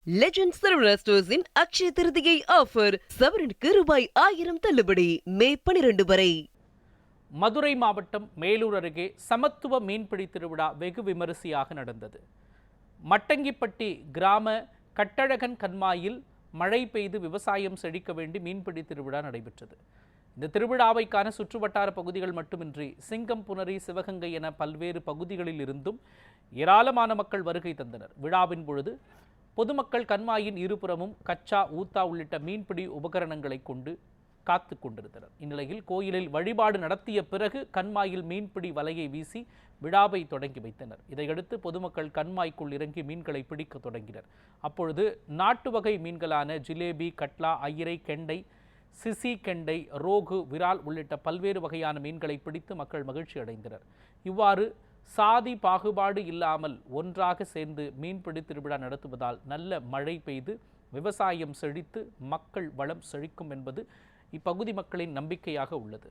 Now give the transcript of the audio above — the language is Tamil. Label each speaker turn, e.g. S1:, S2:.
S1: லெஜண்ட் சரவணா ஸ்டோர்ஸின் அக்ஷய திருதியை ஆஃபர் சவரனுக்கு ரூபாய் 1000 தள்ளுபடி மே 12 வரை.
S2: மதுரை மாவட்டம் மேலூர் அருகே சமத்துவ மீன்பிடி திருவிழா வெகு விமரிசையாக நடந்தது. மட்டங்கிப்பட்டி கிராம கட்டழகன் கண்மாயில் மழை பெய்து விவசாயம் செழிக்க வேண்டி மீன்பிடி திருவிழா நடைபெற்றது. இந்த திருவிழாவை காண சுற்றுவட்டார பகுதிகள் மட்டுமின்றி சிங்கம், புனரி, சிவகங்கை என பல்வேறு பகுதிகளில் இருந்தும் ஏராளமான மக்கள் வருகை தந்தனர். விழாவின் பொழுது பொதுமக்கள் கண்மாயின் இருபுறமும் கச்சா, ஊத்தா உள்ளிட்ட மீன்பிடி உபகரணங்களை கொண்டு காத்து கொண்டிருந்தனர். இந்நிலையில் கோயிலில் வழிபாடு நடத்திய பிறகு கண்மாயில் மீன்பிடி வலையை வீசி விழாவை தொடங்கி வைத்தனர். இதையடுத்து பொதுமக்கள் கண்மாய்க்குள் இறங்கி மீன்களை பிடிக்க தொடங்கினர். அப்பொழுது நாட்டு வகை மீன்களான ஜிலேபி, கட்லா, ஐயிரை, கெண்டை, சிசி கெண்டை, ரோகு, விரால் உள்ளிட்ட பல்வேறு வகையான மீன்களை பிடித்து மக்கள் மகிழ்ச்சி அடைந்தனர். இவ்வாறு சாதி பாகுபாடு இல்லாமல் ஒன்றாக சேர்ந்து மீன்பிடி திருவிழா நடத்துவதால் நல்ல மழை பெய்து விவசாயம் செழித்து மக்கள் வளம் செழிக்கும் என்பது இப்பகுதி மக்களின் நம்பிக்கையாக உள்ளது.